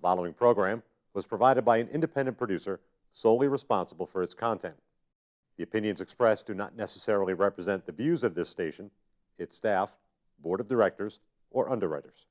following program was provided by an independent producer solely responsible for its content. The opinions expressed do not necessarily represent the views of this station, its staff, board of directors, or underwriters.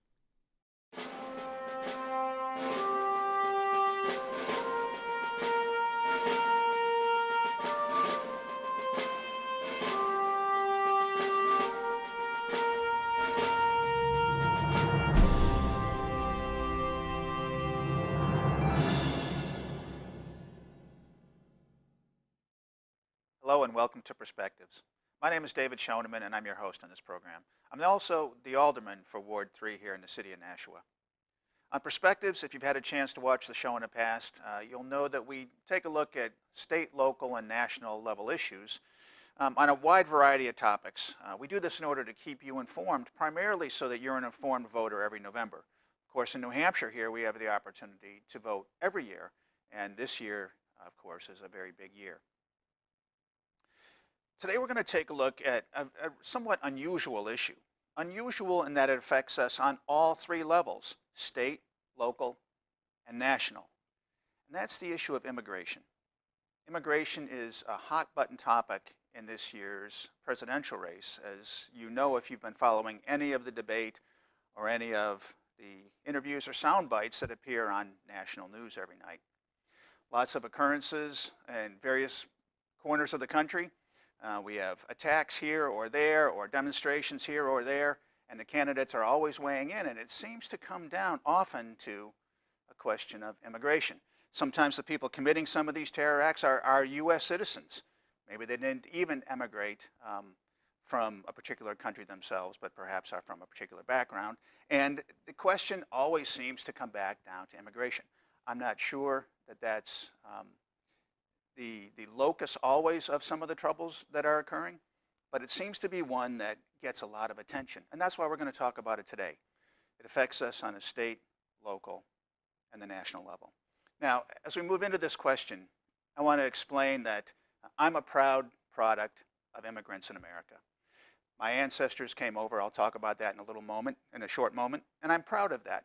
Hello and welcome to Perspectives. My name is David Schoeneman and I'm your host on this program. I'm also the alderman for Ward 3 here in the city of Nashua. On Perspectives, if you've had a chance to watch the show in the past, you'll know that we take a look at state, local, and national level issues on a wide variety of topics. We do this in order to keep you informed, primarily so that you're an informed voter every November. Of course, in New Hampshire here, we have the opportunity to vote every year, and this year, of course, is a very big year. Today we're going to take a look at a somewhat unusual issue. Unusual in that it affects us on all three levels, state, local, and national. And that's the issue of immigration. Immigration is a hot button topic in this year's presidential race, as you know if you've been following any of the debate or any of the interviews or sound bites that appear on national news every night. Lots of occurrences in various corners of the country. We have attacks here or there, or demonstrations here or there, and the candidates are always weighing in, and it seems to come down often to a question of immigration. Sometimes the people committing some of these terror acts are U.S. citizens. Maybe they didn't even emigrate from a particular country themselves, but perhaps are from a particular background. And the question always seems to come back down to immigration. I'm not sure that that's the locus always of some of the troubles that are occurring, but it seems to be one that gets a lot of attention. And that's why we're going to talk about it today. It affects us on a state, local, and the national level. Now, as we move into this question, I want to explain that I'm a proud product of immigrants in America. My ancestors came over. I'll talk about that in a short moment, and I'm proud of that.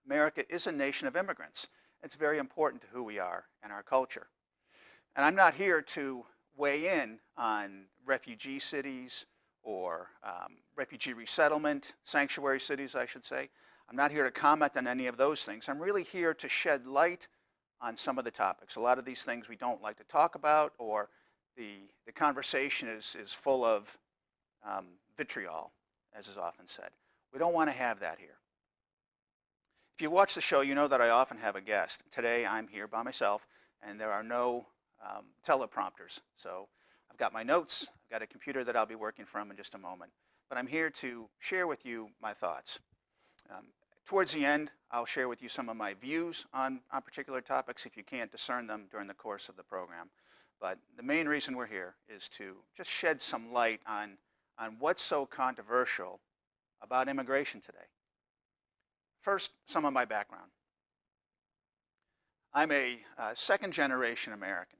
America is a nation of immigrants. It's very important to who we are and our culture. And I'm not here to weigh in on refugee cities or refugee resettlement, sanctuary cities, I should say. I'm not here to comment on any of those things. I'm really here to shed light on some of the topics. A lot of these things we don't like to talk about, or the conversation is full of vitriol, as is often said. We don't want to have that here. If you watch the show, you know that I often have a guest. Today I'm here by myself, and there are no teleprompters. So I've got my notes, I've got a computer that I'll be working from in just a moment. But I'm here to share with you my thoughts. Towards the end, I'll share with you some of my views on particular topics if you can't discern them during the course of the program. But the main reason we're here is to just shed some light on what's so controversial about immigration today. First, some of my background. I'm a second-generation American.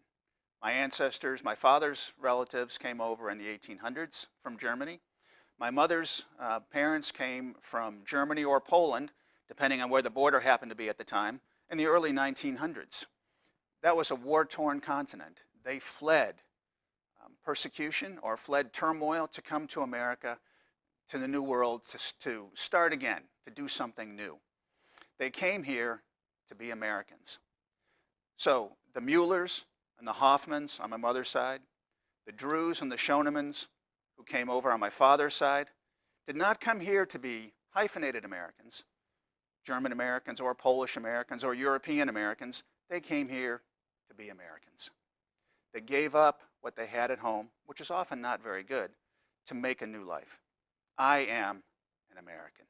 My ancestors, my father's relatives came over in the 1800s from Germany. My mother's parents came from Germany or Poland, depending on where the border happened to be at the time, in the early 1900s. That was a war-torn continent. They fled persecution or fled turmoil to come to America, to the New World, to start again, to do something new. They came here to be Americans. So the Muellers and the Hoffmans on my mother's side, the Drews and the Schoenemans who came over on my father's side, did not come here to be hyphenated Americans, German Americans or Polish Americans or European Americans. They came here to be Americans. They gave up what they had at home, which is often not very good, to make a new life. I am an American.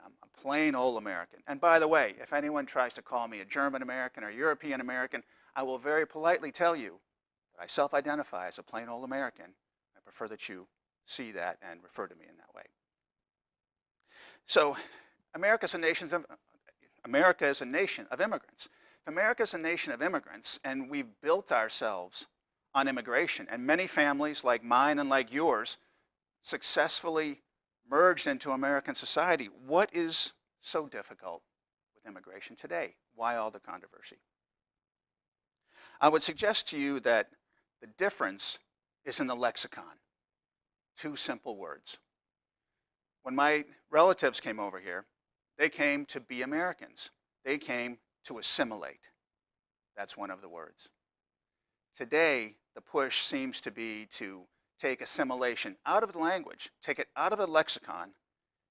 I'm a plain old American. And by the way, if anyone tries to call me a German American or European American, I will very politely tell you that I self-identify as a plain old American. I prefer that you see that and refer to me in that way. So America is a nation of immigrants. If America is a nation of immigrants and we've built ourselves on immigration, and many families like mine and like yours successfully merged into American society, what is so difficult with immigration today. Why all the controversy? I would suggest to you that the difference is in the lexicon. Two simple words. When my relatives came over here, they came to be Americans. They came to assimilate. That's one of the words. Today, the push seems to be to take assimilation out of the language, take it out of the lexicon,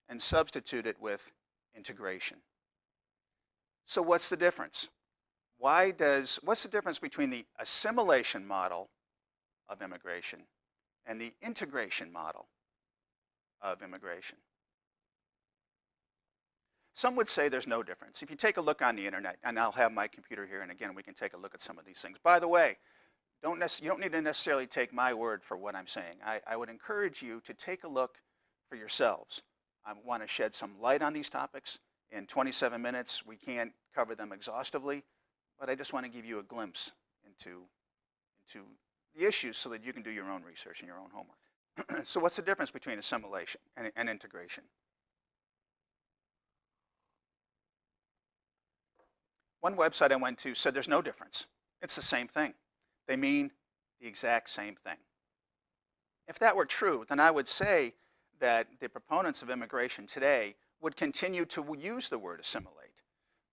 and substitute it with integration. So what's the difference? What's the difference between the assimilation model of immigration and the integration model of immigration? Some would say there's no difference. If you take a look on the internet, and I'll have my computer here, and again, we can take a look at some of these things. By the way, you don't need to necessarily take my word for what I'm saying. I would encourage you to take a look for yourselves. I want to shed some light on these topics. In 27 minutes, we can't cover them exhaustively, but I just want to give you a glimpse into the issues so that you can do your own research and your own homework. So what's the difference between assimilation and integration? One website I went to said there's no difference. It's the same thing. They mean the exact same thing. If that were true, then I would say that the proponents of immigration today would continue to use the word assimilate,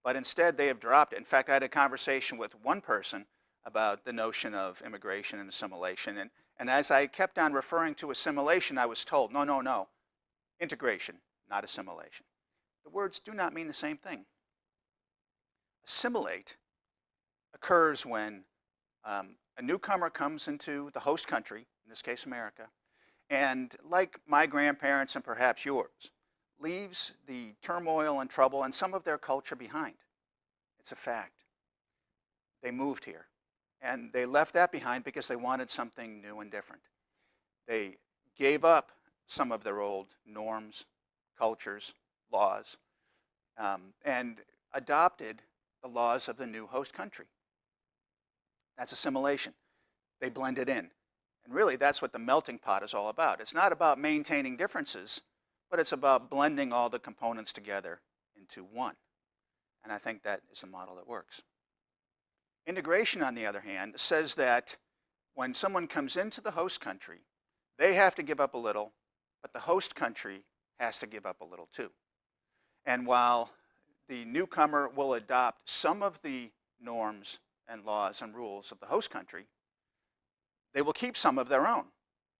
but instead they have dropped it. In fact, I had a conversation with one person about the notion of immigration and assimilation, and as I kept on referring to assimilation, I was told, no, integration, not assimilation. The words do not mean the same thing. Assimilate occurs when a newcomer comes into the host country, in this case America, and like my grandparents and perhaps yours, leaves the turmoil and trouble and some of their culture behind. It's a fact. They moved here, and they left that behind because they wanted something new and different. They gave up some of their old norms, cultures, laws, and adopted the laws of the new host country. That's assimilation. They blended in. And really, that's what the melting pot is all about. It's not about maintaining differences, but it's about blending all the components together into one. And I think that is a model that works. Integration, on the other hand, says that when someone comes into the host country, they have to give up a little, but the host country has to give up a little too. And while the newcomer will adopt some of the norms and laws and rules of the host country, they will keep some of their own.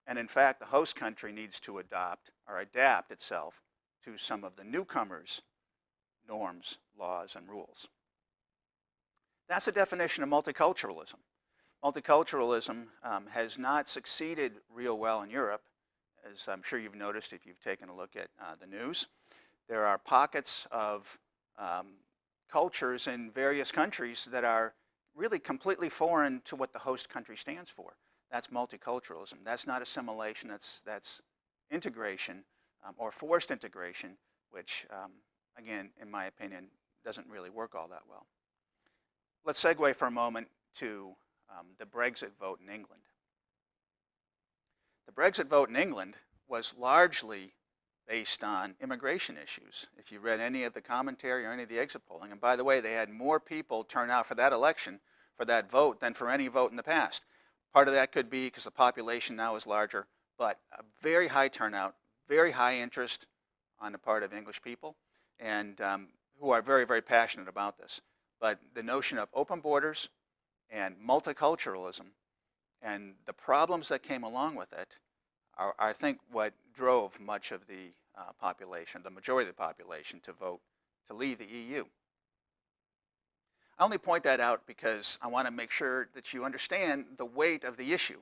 And in fact, the host country needs to adopt or adapt itself to some of the newcomers' norms, laws, and rules. That's a definition of multiculturalism. Multiculturalism has not succeeded real well in Europe, as I'm sure you've noticed if you've taken a look at the news. There are pockets of cultures in various countries that are really completely foreign to what the host country stands for. That's multiculturalism. That's not assimilation, that's integration or forced integration, which again, in my opinion, doesn't really work all that well. Let's segue for a moment to the Brexit vote in England. The Brexit vote in England was largely based on immigration issues. If you read any of the commentary or any of the exit polling, and by the way, they had more people turn out for that election, for that vote, than for any vote in the past. Part of that could be because the population now is larger, but a very high turnout, very high interest on the part of English people, and who are very, very passionate about this. But the notion of open borders and multiculturalism and the problems that came along with it are, I think, what drove much of the population, the majority of the population, to vote to leave the EU. I only point that out because I want to make sure that you understand the weight of the issue.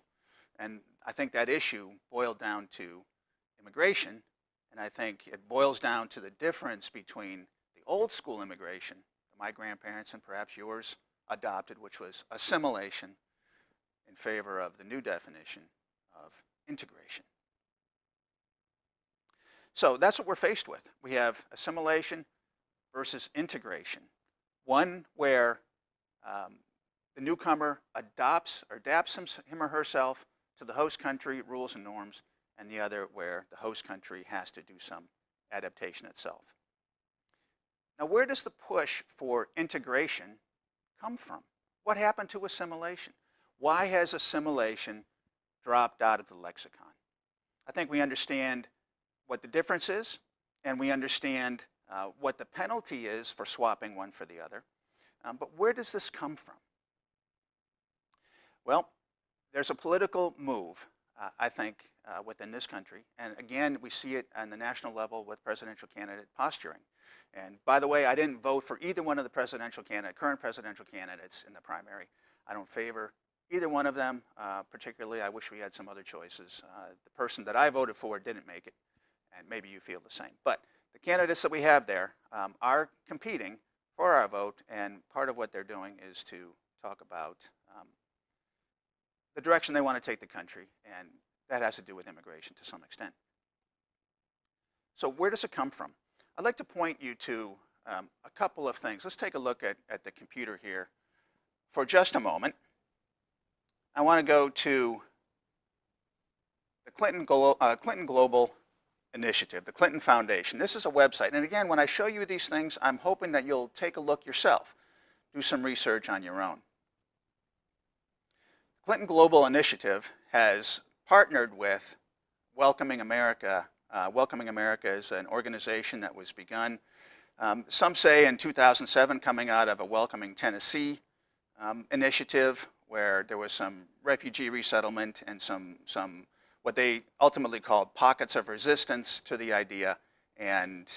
And I think that issue boiled down to immigration, and I think it boils down to the difference between the old school immigration that my grandparents and perhaps yours adopted, which was assimilation, in favor of the new definition of integration. So that's what we're faced with. We have assimilation versus integration. One where the newcomer adapts him or herself to the host country rules and norms, and the other where the host country has to do some adaptation itself. Now, where does the push for integration come from? What happened to assimilation? Why has assimilation dropped out of the lexicon? I think we understand what the difference is, and we understand what the penalty is for swapping one for the other. But where does this come from? Well, there's a political move, I think, within this country. And again, we see it on the national level with presidential candidate posturing. And by the way, I didn't vote for either one of the current presidential candidates in the primary. I don't favor either one of them. Particularly, I wish we had some other choices. The person that I voted for didn't make it, and maybe you feel the same. But the candidates that we have there are competing for our vote, and part of what they're doing is to talk about the direction they want to take the country, and that has to do with immigration to some extent. So where does it come from? I'd like to point you to a couple of things. Let's take a look at the computer here for just a moment. I want to go to the Clinton Global Initiative, the Clinton Foundation. This is a website. And again, when I show you these things, I'm hoping that you'll take a look yourself, do some research on your own. Clinton Global Initiative has partnered with Welcoming America. Welcoming America is an organization that was begun, some say in 2007, coming out of a Welcoming Tennessee initiative, where there was some refugee resettlement and some what they ultimately called pockets of resistance to the idea. And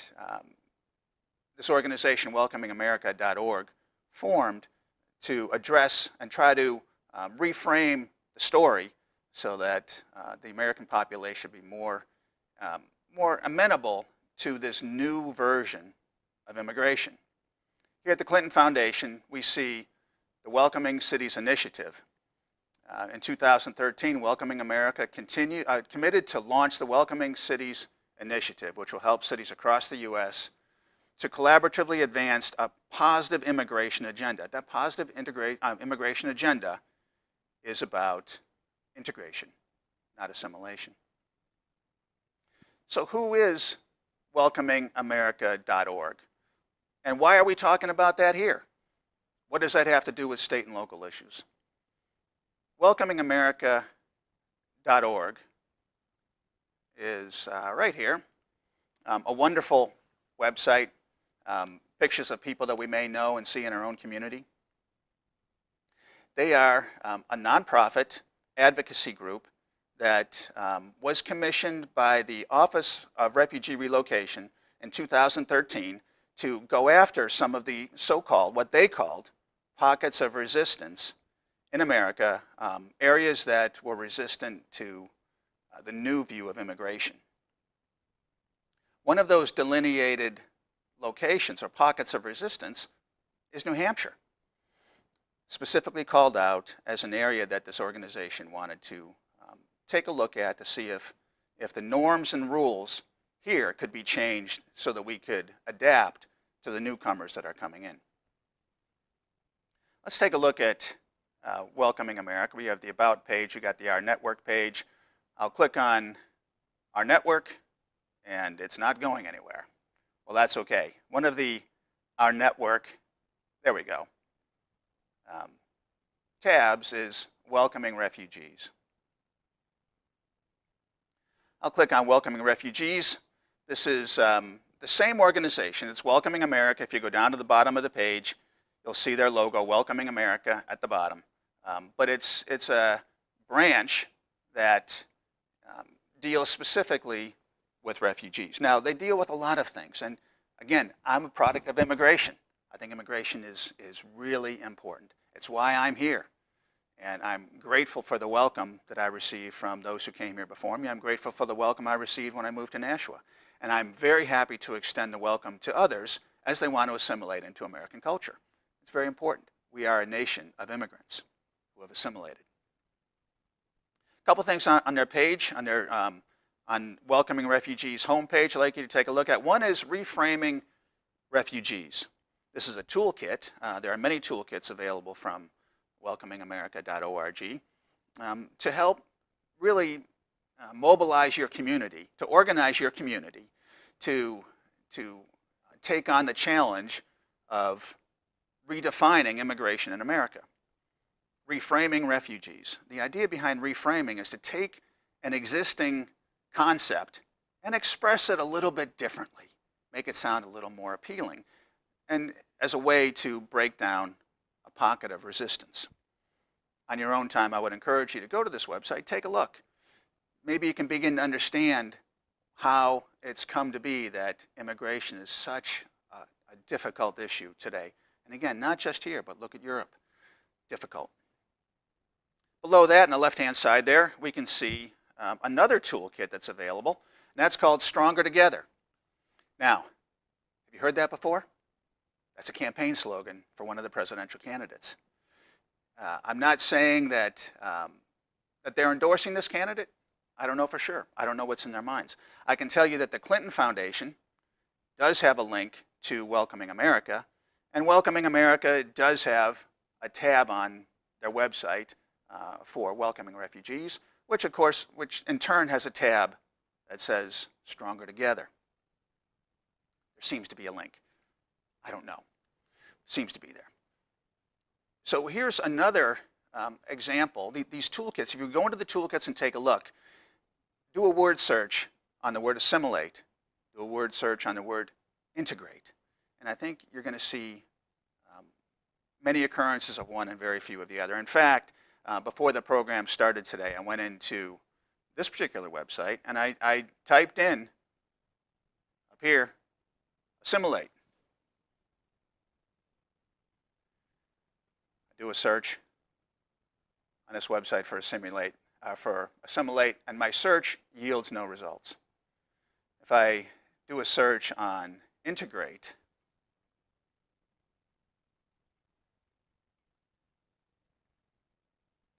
this organization, welcomingamerica.org, formed to address and try to reframe the story so that the American population should be more amenable to this new version of immigration. Here at the Clinton Foundation, we see the Welcoming Cities Initiative. In 2013, Welcoming America committed to launch the Welcoming Cities Initiative, which will help cities across the U.S. to collaboratively advance a positive immigration agenda. That positive immigration agenda is about integration, not assimilation. So who is welcomingamerica.org? And why are we talking about that here? What does that have to do with state and local issues? Welcomingamerica.org is right here. A wonderful website, pictures of people that we may know and see in our own community. They are a nonprofit advocacy group that was commissioned by the Office of Refugee Relocation in 2013 to go after some of the so-called, what they called, pockets of resistance in America, areas that were resistant to the new view of immigration. One of those delineated locations or pockets of resistance is New Hampshire, specifically called out as an area that this organization wanted to take a look at to see if the norms and rules here could be changed so that we could adapt to the newcomers that are coming in. Let's take a look at Welcoming America. We have the About page, we got the Our Network page. I'll click on Our Network, and it's not going anywhere. Well, that's okay. One of the Our Network, there we go, tabs is Welcoming Refugees. I'll click on Welcoming Refugees. This is the same organization. It's Welcoming America. If you go down to the bottom of the page, you'll see their logo, Welcoming America, at the bottom. But it's a branch that deals specifically with refugees. Now, they deal with a lot of things. And again, I'm a product of immigration. I think immigration is really important. It's why I'm here. And I'm grateful for the welcome that I received from those who came here before me. I'm grateful for the welcome I received when I moved to Nashua. And I'm very happy to extend the welcome to others as they want to assimilate into American culture. It's very important. We are a nation of immigrants who have assimilated. A couple things on their page, on Welcoming Refugees homepage I'd like you to take a look at. One is Reframing Refugees. This is a toolkit. There are many toolkits available from welcomingamerica.org to help really mobilize your community, to organize your community, to take on the challenge of redefining immigration in America, reframing refugees. The idea behind reframing is to take an existing concept and express it a little bit differently, make it sound a little more appealing, and as a way to break down a pocket of resistance. On your own time, I would encourage you to go to this website, take a look. Maybe you can begin to understand how it's come to be that immigration is such a difficult issue today. And again, not just here, but look at Europe. Difficult. Below that, on the left-hand side there, we can see another toolkit that's available, and that's called Stronger Together. Now, have you heard that before? That's a campaign slogan for one of the presidential candidates. I'm not saying that, that they're endorsing this candidate. I don't know for sure. I don't know what's in their minds. I can tell you that the Clinton Foundation does have a link to Welcoming America, and Welcoming America does have a tab on their website for welcoming refugees, which in turn has a tab that says Stronger Together. There seems to be a link. I don't know. Seems to be there. So here's another example. These toolkits, if you go into the toolkits and take a look, do a word search on the word assimilate, do a word search on the word integrate, and I think you're going to see many occurrences of one and very few of the other. In fact, before the program started today, I went into this particular website and I typed in up here, assimilate. I do a search on this website for assimilate, and my search yields no results. If I do a search on integrate,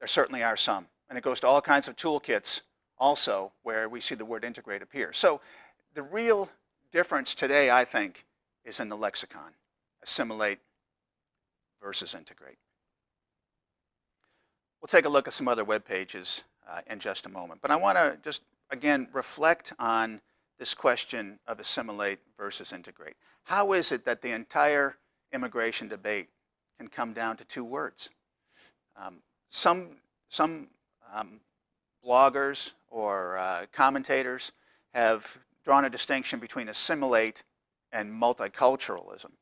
there certainly are some. And it goes to all kinds of toolkits also where we see the word integrate appear. So the real difference today, I think, is in the lexicon, assimilate versus integrate. We'll take a look at some other web pages in just a moment. But I want to just, again, reflect on this question of assimilate versus integrate. How is it that the entire immigration debate can come down to two words? Some bloggers or commentators have drawn a distinction between assimilate and multiculturalism.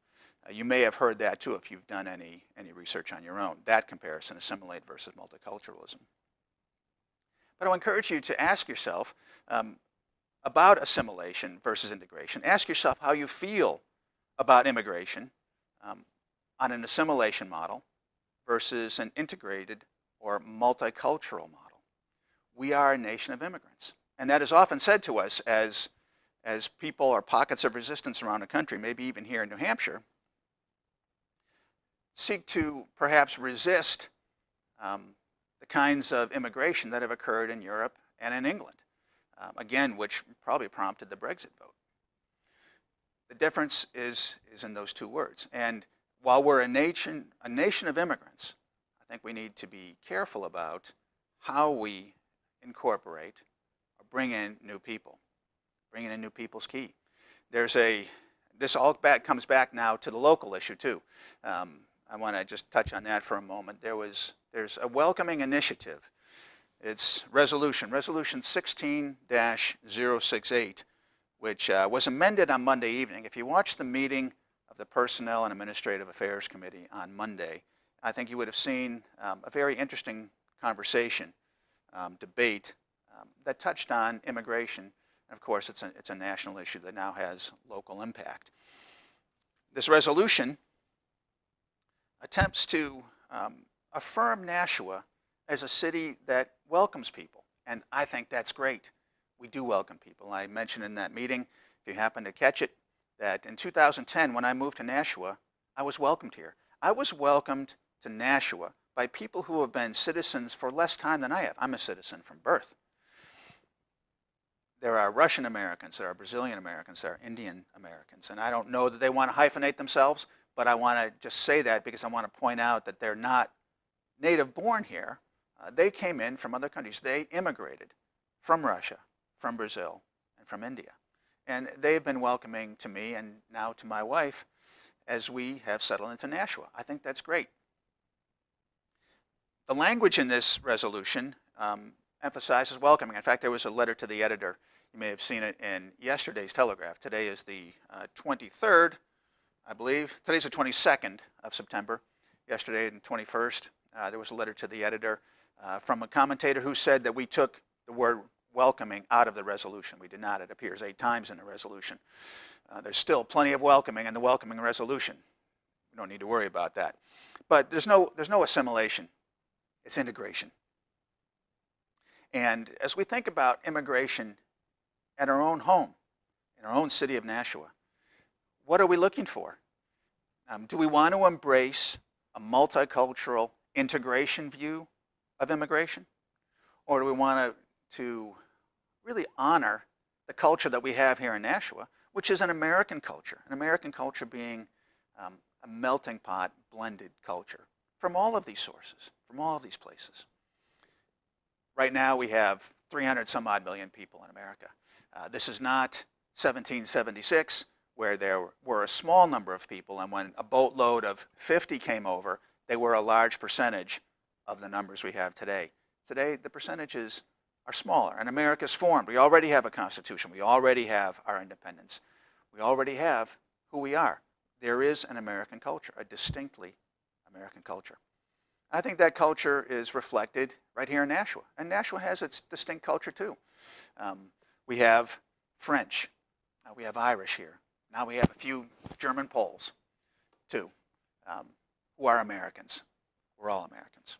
You may have heard that too if you've done any research on your own, that comparison, assimilate versus multiculturalism. But I'll encourage you to ask yourself about assimilation versus integration. Ask yourself how you feel about immigration on an assimilation model versus an integrated or multicultural model. We are a nation of immigrants. And that is often said to us as people or pockets of resistance around the country, maybe even here in New Hampshire, seek to perhaps resist the kinds of immigration that have occurred in Europe and in England, again, which probably prompted the Brexit vote. The difference is in those two words. And while we're a nation of immigrants, I think we need to be careful about how we incorporate or bring in new people. Bringing in new people's key. This all comes back now to the local issue too. I want to just touch on that for a moment. There's a welcoming initiative. It's resolution 16-068, which was amended on Monday evening. If you watched the meeting of the Personnel and Administrative Affairs Committee on Monday, I think you would have seen a very interesting conversation, debate that touched on immigration. And of course, it's a national issue that now has local impact. This resolution attempts to affirm Nashua as a city that welcomes people, and I think that's great. We do welcome people. I mentioned in that meeting, if you happen to catch it, that in 2010, when I moved to Nashua, I was welcomed here. I was welcomed to Nashua by people who have been citizens for less time than I have. I'm a citizen from birth. There are Russian Americans, there are Brazilian Americans, there are Indian Americans, and I don't know that they want to hyphenate themselves, but I want to just say that because I want to point out that they're not native born here. They came in from other countries. They immigrated from Russia, from Brazil, and from India. And they've been welcoming to me and now to my wife as we have settled into Nashua. I think that's great. The language in this resolution emphasizes welcoming. In fact, there was a letter to the editor. You may have seen it in yesterday's Telegraph. Today is the 23rd, I believe. Today's the 22nd of September. Yesterday, the 21st, there was a letter to the editor from a commentator who said that we took the word welcoming out of the resolution. We did not. It appears 8 times in the resolution. There's still plenty of welcoming in the welcoming resolution. We don't need to worry about that. But there's no assimilation. It's integration. And as we think about immigration at our own home, in our own city of Nashua, what are we looking for? Do we want to embrace a multicultural integration view of immigration? Or do we want to really honor the culture that we have here in Nashua, which is an American culture being a melting pot, blended culture from all of these sources, from all of these places. Right now we have 300 some odd million people in America. This is not 1776, where there were a small number of people, and when a boatload of 50 came over, they were a large percentage of the numbers we have today. Today, the percentages are smaller, and America's formed. We already have a constitution. We already have our independence. We already have who we are. There is an American culture, a distinctly American culture. I think that culture is reflected right here in Nashua, and Nashua has its distinct culture too. We have French, we have Irish here. Now we have a few German Poles too, who are Americans. We're all Americans.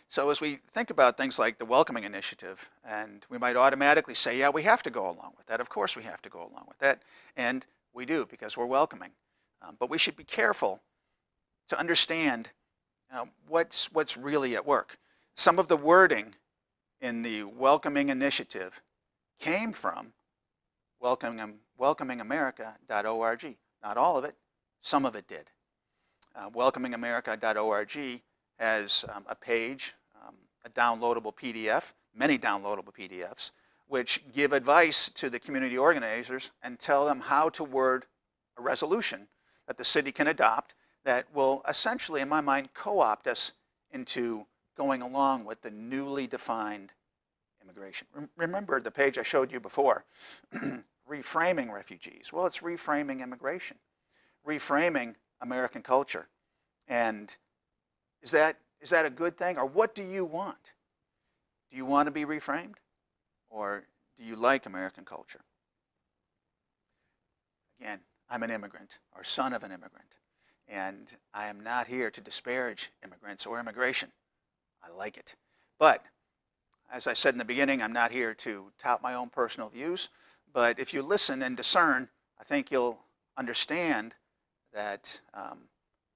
So as we think about things like the Welcoming Initiative, and we might automatically say, yeah, we have to go along with that. Of course we have to go along with that, and we do because we're welcoming. But we should be careful to understand what's really at work. Some of the wording in the Welcoming Initiative came from welcomingamerica.org. Not all of it, some of it did. Welcomingamerica.org has a page, a downloadable PDF, many downloadable PDFs, which give advice to the community organizers and tell them how to word a resolution that the city can adopt that will essentially, in my mind, co-opt us into going along with the newly defined immigration. Remember the page I showed you before, reframing refugees. Well, it's reframing immigration, reframing American culture. And is that a good thing? Or what do you want? Do you want to be reframed? Or do you like American culture? Again, I'm an immigrant, or son of an immigrant. And I am not here to disparage immigrants or immigration. I like it. But, as I said in the beginning, I'm not here to tout my own personal views. But if you listen and discern, I think you'll understand that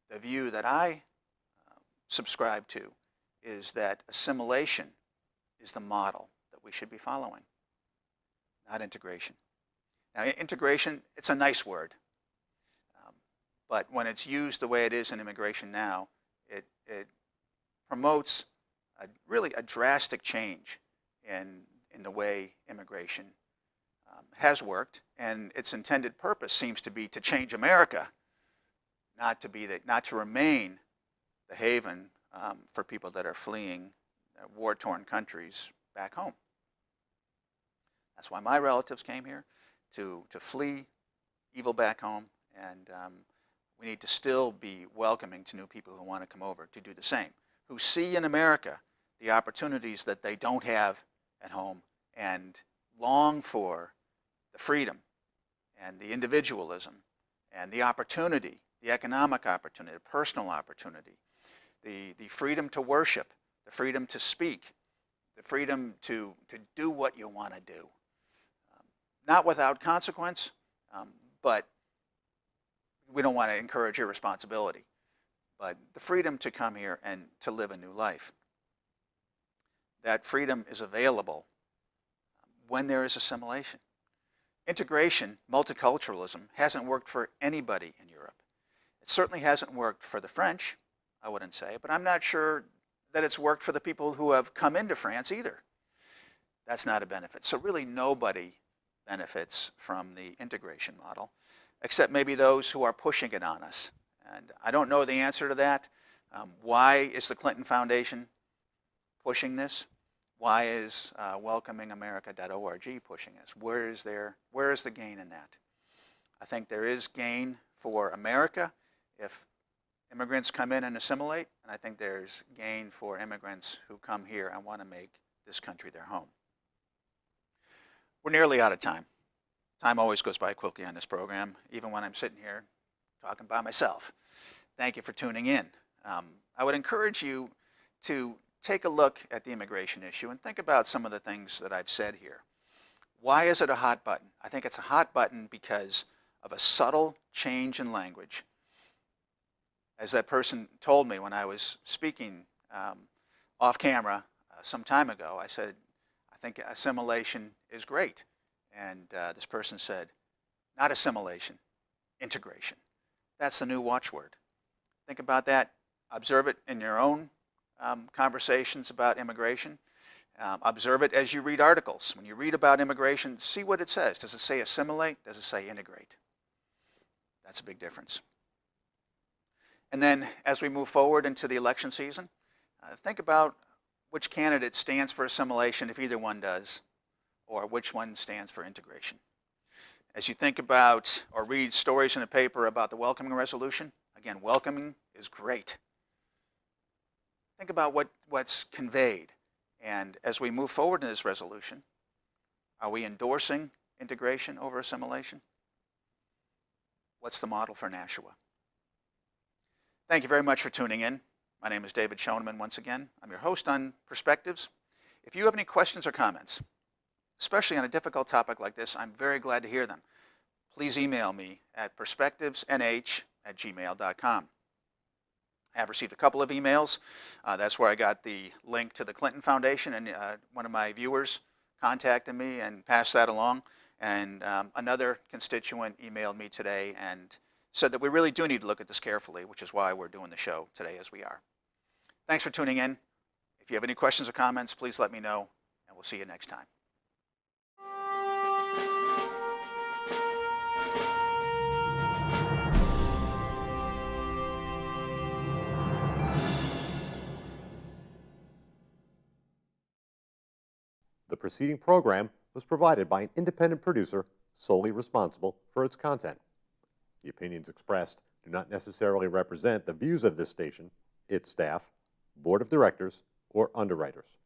the view that I subscribe to is that assimilation is the model that we should be following, not integration. Now, integration, it's a nice word. But when it's used the way it is in immigration now, it promotes really a drastic change in the way immigration has worked, and its intended purpose seems to be to change America, not to remain the haven for people that are fleeing war-torn countries back home. That's why my relatives came here, to flee evil back home, and we need to still be welcoming to new people who want to come over to do the same, who see in America the opportunities that they don't have at home and long for the freedom and the individualism and the opportunity, the economic opportunity, the personal opportunity, the freedom to worship, the freedom to speak, the freedom to do what you want to do. Not without consequence, but we don't want to encourage irresponsibility, but the freedom to come here and to live a new life. That freedom is available when there is assimilation. Integration, multiculturalism, hasn't worked for anybody in Europe. It certainly hasn't worked for the French, I wouldn't say, but I'm not sure that it's worked for the people who have come into France either. That's not a benefit. So really nobody benefits from the integration model, except maybe those who are pushing it on us. And I don't know the answer to that. Why is the Clinton Foundation pushing this? Why is welcomingamerica.org pushing this? Where is the gain in that? I think there is gain for America if immigrants come in and assimilate, and I think there's gain for immigrants who come here and want to make this country their home. We're nearly out of time. Time always goes by quickly on this program, even when I'm sitting here talking by myself. Thank you for tuning in. I would encourage you to take a look at the immigration issue and think about some of the things that I've said here. Why is it a hot button? I think it's a hot button because of a subtle change in language. As that person told me when I was speaking off camera some time ago, I said, I think assimilation is great. And this person said, not assimilation, integration. That's the new watchword. Think about that. Observe it in your own conversations about immigration. Observe it as you read articles. When you read about immigration, see what it says. Does it say assimilate? Does it say integrate? That's a big difference. And then as we move forward into the election season, think about which candidate stands for assimilation, if either one does, or which one stands for integration. As you think about or read stories in the paper about the welcoming resolution, again, welcoming is great. Think about what's conveyed. And as we move forward in this resolution, are we endorsing integration over assimilation? What's the model for Nashua? Thank you very much for tuning in. My name is David Schoeneman once again. I'm your host on Perspectives. If you have any questions or comments, especially on a difficult topic like this, I'm very glad to hear them. Please email me at perspectivesnh@gmail.com. I have received a couple of emails. That's where I got the link to the Clinton Foundation, and one of my viewers contacted me and passed that along. And another constituent emailed me today and said that we really do need to look at this carefully, which is why we're doing the show today as we are. Thanks for tuning in. If you have any questions or comments, please let me know, and we'll see you next time. The preceding program was provided by an independent producer solely responsible for its content. The opinions expressed do not necessarily represent the views of this station, its staff, board of directors, or underwriters.